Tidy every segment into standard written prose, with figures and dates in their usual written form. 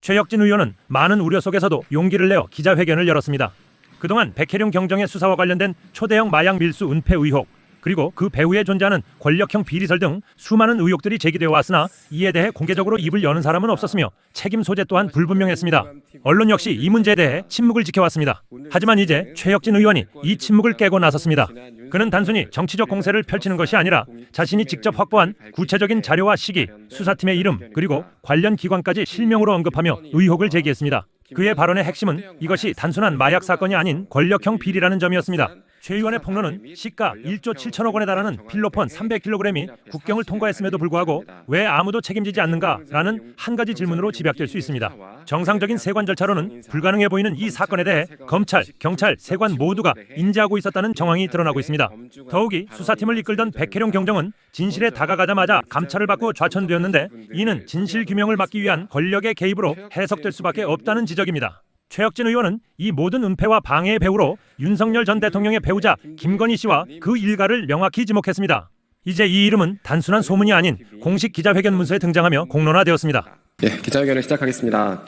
최혁진 의원은 많은 우려 속에서도 용기를 내어 기자회견을 열었습니다. 그동안 백혜룡 경정의 수사와 관련된 초대형 마약 밀수 은폐 의혹, 그리고 그 배후에 존재하는 권력형 비리설 등 수많은 의혹들이 제기되어 왔으나 이에 대해 공개적으로 입을 여는 사람은 없었으며 책임 소재 또한 불분명했습니다. 언론 역시 이 문제에 대해 침묵을 지켜왔습니다. 하지만 이제 최혁진 의원이 이 침묵을 깨고 나섰습니다. 그는 단순히 정치적 공세를 펼치는 것이 아니라 자신이 직접 확보한 구체적인 자료와 시기, 수사팀의 이름, 그리고 관련 기관까지 실명으로 언급하며 의혹을 제기했습니다. 그의 발언의 핵심은 이것이 단순한 마약 사건이 아닌 권력형 비리라는 점이었습니다. 최 의원의 폭로는 시가 1조 7천억 원에 달하는 필로폰 300kg이 국경을 통과했음에도 불구하고 왜 아무도 책임지지 않는가라는 한 가지 질문으로 집약될 수 있습니다. 정상적인 세관 절차로는 불가능해 보이는 이 사건에 대해 검찰, 경찰, 세관 모두가 인지하고 있었다는 정황이 드러나고 있습니다. 더욱이 수사팀을 이끌던 백혜룡 경정은 진실에 다가가자마자 감찰을 받고 좌천되었는데 이는 진실 규명을 막기 위한 권력의 개입으로 해석될 수밖에 없다는 지적입니다. 최혁진 의원은 이 모든 은폐와 방해의 배우로 윤석열 전 대통령의 배우자 김건희 씨와 그 일가를 명확히 지목했습니다. 이제 이 이름은 단순한 소문이 아닌 공식 기자회견 문서에 등장하며 공론화되었습니다. 기자회견을 시작하겠습니다.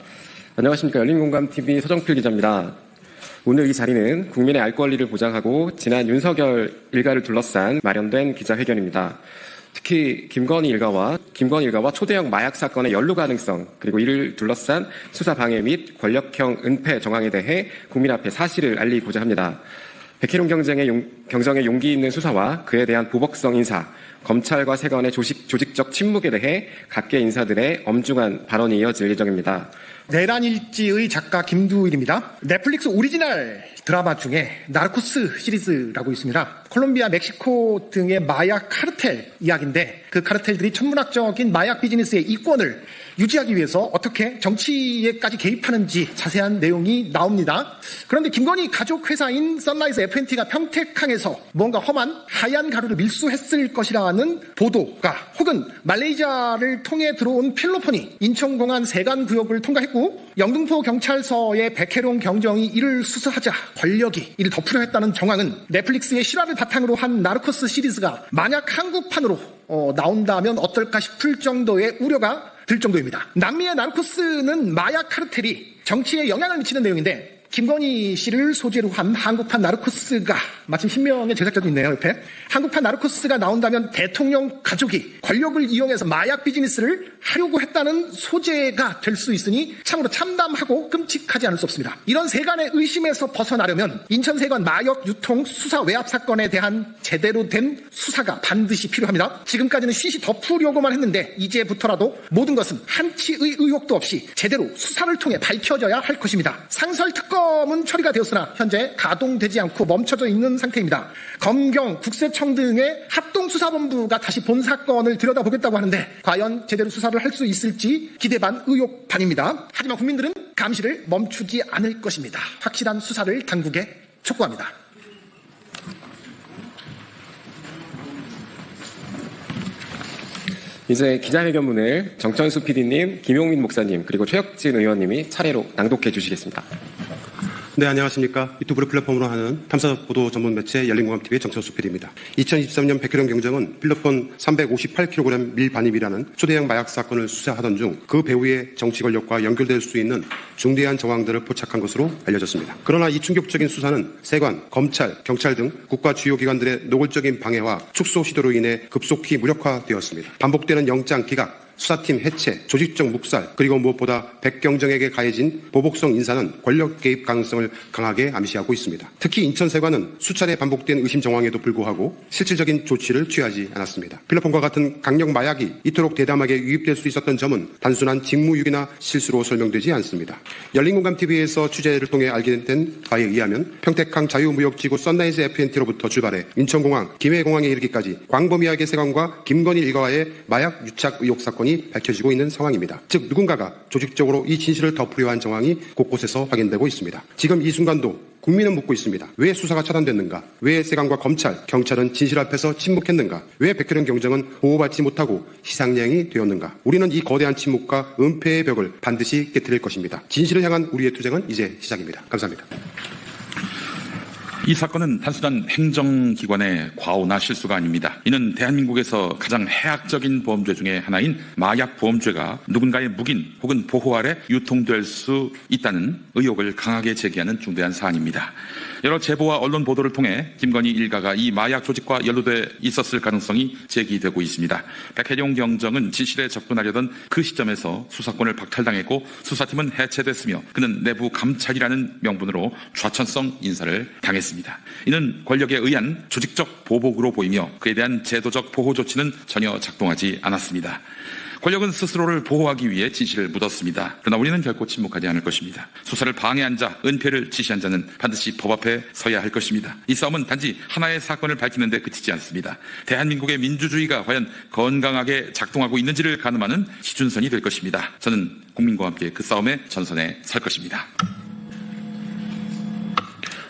안녕하십니까. 열린공감TV 서정필 기자입니다. 오늘 이 자리는 국민의 알 권리를 보장하고 지난 윤석열 일가를 둘러싼 마련된 기자회견입니다. 특히 김건희 일가와 초대형 마약 사건의 연루 가능성, 그리고 이를 둘러싼 수사 방해 및 권력형 은폐 정황에 대해 국민 앞에 사실을 알리고자 합니다. 백혜룡 경정의 용기 있는 수사와 그에 대한 보복성 인사, 검찰과 세관의 조직적 침묵에 대해 각계 인사들의 엄중한 발언이 이어질 예정입니다. 내란일지의 작가 김두일입니다. 넷플릭스 오리지널 드라마 중에 나르코스 시리즈라고 있습니다. 콜롬비아, 멕시코 등의 마약 카르텔 이야기인데 그 카르텔들이 천문학적인 마약 비즈니스의 이권을 유지하기 위해서 어떻게 정치에까지 개입하는지 자세한 내용이 나옵니다. 그런데 김건희 가족 회사인 선라이즈 FNT가 평택항에서 뭔가 험한 하얀 가루를 밀수했을 것이라는 보도가, 혹은 말레이시아를 통해 들어온 필로폰이 인천공안 세관구역을 통과했고 영등포 경찰서의 백혜룡 경정이 이를 수사하자 권력이 이를 덮으려 했다는 정황은 넷플릭스의 실화를 바탕으로 한 나르코스 시리즈가 만약 한국판으로 나온다면 어떨까 싶을 정도의 우려가 들 정도입니다. 남미의 나르코스는 마약 카르텔이 정치에 영향을 미치는 내용인데 김건희 씨를 소재로 한 한국판 나르코스가, 마침 신명의 제작자도 있네요, 옆에. 한국판 나르코스가 나온다면 대통령 가족이 권력을 이용해서 마약 비즈니스를 하려고 했다는 소재가 될 수 있으니 참으로 참담하고 끔찍하지 않을 수 없습니다. 이런 세간의 의심에서 벗어나려면 인천세관 마약 유통 수사 외압 사건에 대한 제대로 된 수사가 반드시 필요합니다. 지금까지는 쉬쉬 덮으려고만 했는데 이제부터라도 모든 것은 한치의 의혹도 없이 제대로 수사를 통해 밝혀져야 할 것입니다. 상설특검은 처리가 되었으나 현재 가동되지 않고 멈춰져 있는 상태입니다. 검경, 국세청 등의 합동수사본부가 다시 본 사건을 들여다보겠다고 하는데 과연 제대로 수사를 할 수 있을지 기대 반 의혹 반입니다. 하지만 국민들은 감시를 멈추지 않을 것입니다. 확실한 수사를 당국에 촉구합니다. 이제 기자회견문을 정천수 PD님, 김용민 목사님, 그리고 최혁진 의원님이 차례로 낭독해 주시겠습니다. 네, 안녕하십니까. 유튜브 플랫폼으로 하는 탐사보도 전문 매체 열린공감TV의 정천수 PD입니다. 2023년 백혜룡 경정은 필로폰 358kg 밀반입이라는 초대형 마약 사건을 수사하던 중 그 배후의 정치 권력과 연결될 수 있는 중대한 정황들을 포착한 것으로 알려졌습니다. 그러나 이 충격적인 수사는 세관, 검찰, 경찰 등 국가 주요 기관들의 노골적인 방해와 축소 시도로 인해 급속히 무력화되었습니다. 반복되는 영장 기각, 수사팀 해체, 조직적 묵살, 그리고 무엇보다 백경정에게 가해진 보복성 인사는 권력 개입 가능성을 강하게 암시하고 있습니다. 특히 인천세관은 수차례 반복된 의심 정황에도 불구하고 실질적인 조치를 취하지 않았습니다. 필로폰과 같은 강력 마약이 이토록 대담하게 유입될 수 있었던 점은 단순한 직무유기나 실수로 설명되지 않습니다. 열린공감TV에서 취재를 통해 알게 된 바에 의하면 평택항 자유무역지구 선라이즈 FNT로부터 출발해 인천공항, 김해공항에 이르기까지 광범위하게 세관과 김건희 일가와의 마약 유착 의혹 사건이 밝혀지고 있는 상황입니다. 즉 누군가가 조직적으로 이 진실을 덮으려 한 정황이 곳곳에서 확인되고 있습니다. 지금 이 순간도 국민은 묻고 있습니다. 왜 수사가 차단됐는가? 왜 세관과 검찰, 경찰은 진실 앞에서 침묵했는가? 왜 백혜룡 경정은 보호받지 못하고 희생양이 되었는가? 우리는 이 거대한 침묵과 은폐의 벽을 반드시 깨트릴 것입니다. 진실을 향한 우리의 투쟁은 이제 시작입니다. 감사합니다. 이 사건은 단순한 행정기관의 과오나 실수가 아닙니다. 이는 대한민국에서 가장 해악적인 범죄 중에 하나인 마약보험죄가 누군가의 묵인 혹은 보호 아래 유통될 수 있다는 의혹을 강하게 제기하는 중대한 사안입니다. 여러 제보와 언론 보도를 통해 김건희 일가가 이 마약 조직과 연루돼 있었을 가능성이 제기되고 있습니다. 백혜룡 경정은 진실에 접근하려던 그 시점에서 수사권을 박탈당했고 수사팀은 해체됐으며 그는 내부 감찰이라는 명분으로 좌천성 인사를 당했습니다. 이는 권력에 의한 조직적 보복으로 보이며 그에 대한 제도적 보호 조치는 전혀 작동하지 않았습니다. 권력은 스스로를 보호하기 위해 진실을 묻었습니다. 그러나 우리는 결코 침묵하지 않을 것입니다. 수사를 방해한 자, 은폐를 지시한 자는 반드시 법 앞에 서야 할 것입니다. 이 싸움은 단지 하나의 사건을 밝히는 데 그치지 않습니다. 대한민국의 민주주의가 과연 건강하게 작동하고 있는지를 가늠하는 기준선이 될 것입니다. 저는 국민과 함께 그 싸움의 전선에 설 것입니다.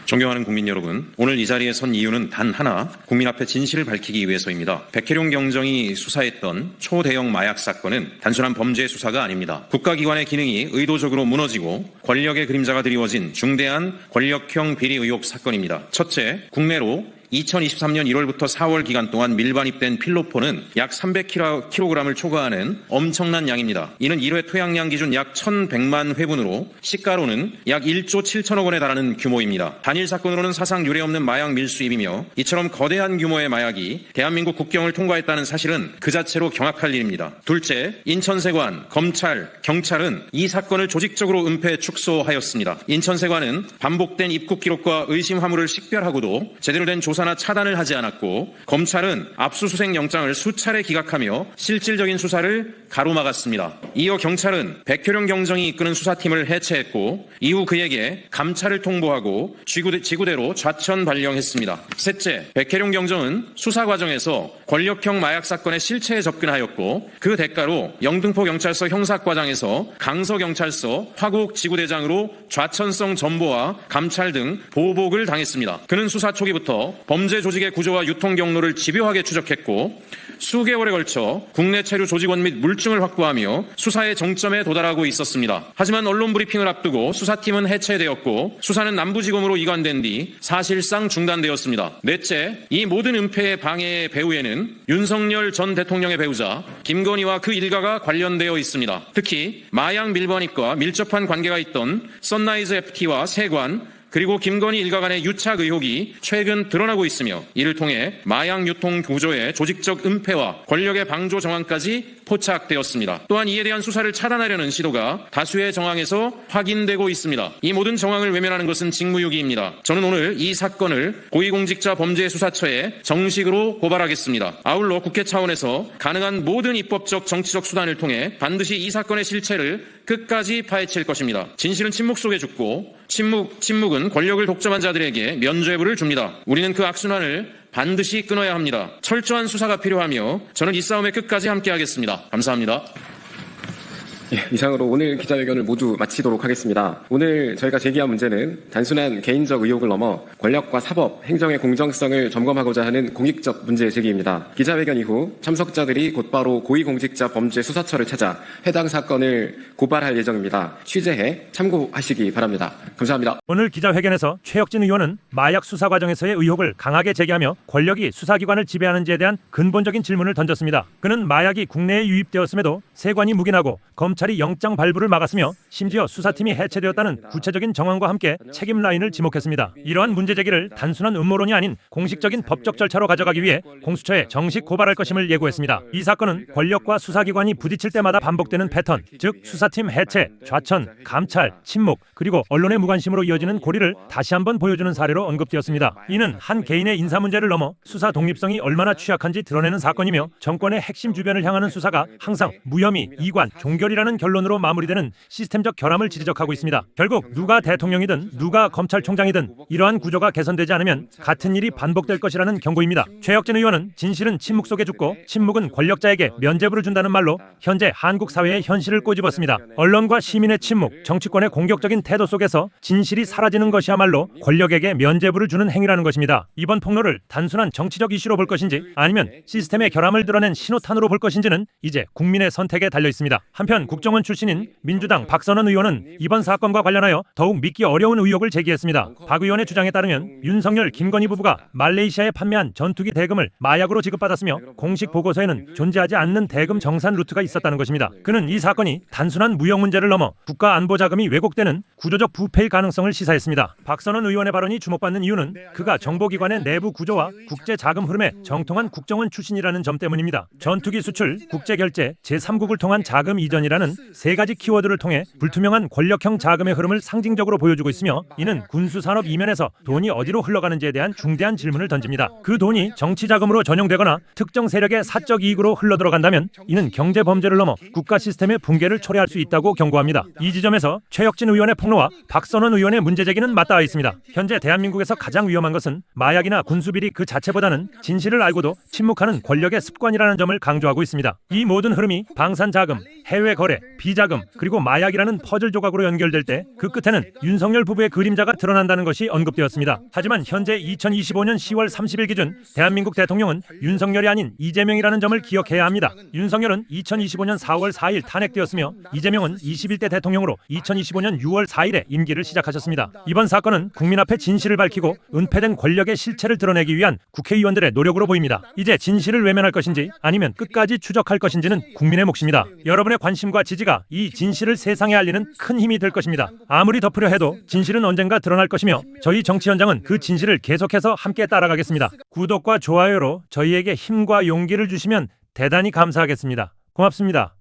존경하는 국민 여러분, 오늘 이 자리에 선 이유는 단 하나, 국민 앞에 진실을 밝히기 위해서입니다. 백혜룡 경정이 수사했던 초대형 마약 사건은 단순한 범죄 수사가 아닙니다. 국가기관의 기능이 의도적으로 무너지고 권력의 그림자가 드리워진 중대한 권력형 비리 의혹 사건입니다. 첫째, 국내로 2023년 1월부터 4월 기간 동안 밀반입된 필로폰은 약 300kg을 초과하는 엄청난 양입니다. 이는 1회 토양량 기준 약 1,100만 회분으로 시가로는 약 1조 7천억 원에 달하는 규모입니다. 단일 사건으로는 사상 유례없는 마약 밀수입이며 이처럼 거대한 규모의 마약이 대한민국 국경을 통과했다는 사실은 그 자체로 경악할 일입니다. 둘째, 인천세관, 검찰, 경찰은 이 사건을 조직적으로 은폐 축소하였습니다. 인천세관은 반복된 입국 기록과 의심 화물을 식별하고도 제대로 된 조사나 차단을 하지 않았고 검찰은 압수수색 영장을 수차례 기각하며 실질적인 수사를 가로막았습니다. 이어 경찰은 백혜룡 경정이 이끄는 수사팀을 해체했고 이후 그에게 감찰을 통보하고 지구대로 좌천 발령했습니다. 셋째, 백혜룡 경정은 수사 과정에서 권력형 마약 사건의 실체에 접근하였고 그 대가로 영등포 경찰서 형사과장에서 강서경찰서 화곡 지구대장으로 좌천성 전보와 감찰 등 보복을 당했습니다. 그는 수사 초기부터 범죄 조직의 구조와 유통 경로를 집요하게 추적했고 수개월에 걸쳐 국내 체류 조직원 및 물증을 확보하며 수사의 정점에 도달하고 있었습니다. 하지만 언론 브리핑을 앞두고 수사팀은 해체되었고 수사는 남부지검으로 이관된 뒤 사실상 중단되었습니다. 넷째, 이 모든 은폐의 방해의 배후에는 윤석열 전 대통령의 배우자 김건희와 그 일가가 관련되어 있습니다. 특히 마약 밀반입과 밀접한 관계가 있던 선라이즈 FT와 세관 그리고 김건희 일가 간의 유착 의혹이 최근 드러나고 있으며 이를 통해 마약 유통 구조의 조직적 은폐와 권력의 방조 정황까지 포착되었습니다. 또한 이에 대한 수사를 차단하려는 시도가 다수의 정황에서 확인되고 있습니다. 이 모든 정황을 외면하는 것은 직무유기입니다. 저는 오늘 이 사건을 고위공직자범죄수사처에 정식으로 고발하겠습니다. 아울러 국회 차원에서 가능한 모든 입법적 정치적 수단을 통해 반드시 이 사건의 실체를 끝까지 파헤칠 것입니다. 진실은 침묵 속에 죽고 침묵은 권력을 독점한 자들에게 면죄부를 줍니다. 우리는 그 악순환을 반드시 끊어야 합니다. 철저한 수사가 필요하며 저는 이 싸움에 끝까지 함께하겠습니다. 감사합니다. 이상으로 오늘 기자회견을 모두 마치도록 하겠습니다. 오늘 저희가 제기한 문제는 단순한 개인적 의혹을 넘어 권력과 사법, 행정의 공정성을 점검하고자 하는 공익적 문제 제기입니다. 기자회견 이후 참석자들이 곧바로 고위공직자범죄수사처를 찾아 해당 사건을 고발할 예정입니다. 취재해 참고하시기 바랍니다. 감사합니다. 오늘 기자회견에서 최혁진 의원은 마약 수사 과정에서의 의혹을 강하게 제기하며 권력이 수사기관을 지배하는지에 대한 근본적인 질문을 던졌습니다. 그는 마약이 국내에 유입되었음에도 세관이 묵인하고 검찰이 영장 발부를 막았으며 심지어 수사팀이 해체되었다는 구체적인 정황과 함께 책임 라인을 지목했습니다. 이러한 문제 제기를 단순한 음모론이 아닌 공식적인 법적 절차로 가져가기 위해 공수처에 정식 고발할 것임을 예고했습니다. 이 사건은 권력과 수사기관이 부딪힐 때마다 반복되는 패턴, 즉 수사팀 해체, 좌천, 감찰, 침묵, 그리고 언론의 무관심으로 이어지는 고리를 다시 한번 보여주는 사례로 언급되었습니다. 이는 한 개인의 인사 문제를 넘어 수사 독립성이 얼마나 취약한지 드러내는 사건이며 정권의 핵심 주변을 향하는 수사가 항상 무혐의, 이관, 종결이라는 결론으로 마무리되는 시스템적 결함을 지적하고 있습니다. 결국 누가 대통령이든 누가 검찰총장이든 이러한 구조가 개선되지 않으면 같은 일이 반복될 것이라는 경고입니다. 최혁진 의원은 진실은 침묵 속에 죽고 침묵은 권력자에게 면죄부를 준다는 말로 현재 한국 사회의 현실을 꼬집었습니다. 언론과 시민의 침묵, 정치권의 공격적인 태도 속에서 진실이 사라지는 것이야말로 권력에게 면죄부를 주는 행위라는 것입니다. 이번 폭로를 단순한 정치적 이슈로 볼 것인지 아니면 시스템의 결함을 드러낸 신호탄으로 볼 것인지는 이제 국민의 선택에 달려 있습니다. 한편 국정원 출신인 민주당 박선원 의원은 이번 사건과 관련하여 더욱 믿기 어려운 의혹을 제기했습니다. 박 의원의 주장에 따르면 윤석열, 김건희 부부가 말레이시아에 판매한 전투기 대금을 마약으로 지급받았으며 공식 보고서에는 존재하지 않는 대금 정산 루트가 있었다는 것입니다. 그는 이 사건이 단순한 무역 문제를 넘어 국가 안보 자금이 왜곡되는 구조적 부패일 가능성을 시사했습니다. 박선원 의원의 발언이 주목받는 이유는 그가 정보기관의 내부 구조와 국제 자금 흐름에 정통한 국정원 출신이라는 점 때문입니다. 전투기 수출, 국제 결제, 제3국을 통한 자금 이전이라는 세 가지 키워드를 통해 불투명한 권력형 자금의 흐름을 상징적으로 보여주고 있으며, 이는 군수산업 이면에서 돈이 어디로 흘러가는지에 대한 중대한 질문을 던집니다. 그 돈이 정치 자금으로 전용되거나 특정 세력의 사적 이익으로 흘러들어간다면 이는 경제 범죄를 넘어 국가 시스템의 붕괴를 초래할 수 있다고 경고합니다. 이 지점에서 최혁진 의원의 폭로와 박선원 의원의 문제 제기는 맞닿아 있습니다. 현재 대한민국에서 가장 위험한 것은 마약이나 군수비리 그 자체보다는 진실을 알고도 침묵하는 권력의 습관이라는 점을 강조하고 있습니다. 이 모든 흐름이 방산자금, 해외 거래, 비자금, 그리고 마약이라는 퍼즐 조각으로 연결될 때 그 끝에는 윤석열 부부의 그림자가 드러난다는 것이 언급되었습니다. 하지만 현재 2025년 10월 30일 기준 대한민국 대통령은 윤석열이 아닌 이재명이라는 점을 기억해야 합니다. 윤석열은 2025년 4월 4일 탄핵되었으며 이재명은 21대 대통령으로 2025년 6월 4일에 임기를 시작하셨습니다. 이번 사건은 국민 앞에 진실을 밝히고 은폐된 권력의 실체를 드러내기 위한 국회의원들의 노력으로 보입니다. 이제 진실을 외면할 것인지 아니면 끝까지 추적할 것인지는 국민의 몫입니다. 여러분의 관심과 지지가 이 진실을 세상에 알리는 큰 힘이 될 것입니다. 아무리 덮으려 해도 진실은 언젠가 드러날 것이며 저희 정치 현장은 그 진실을 계속해서 함께 따라가겠습니다. 구독과 좋아요로 저희에게 힘과 용기를 주시면 대단히 감사하겠습니다. 고맙습니다.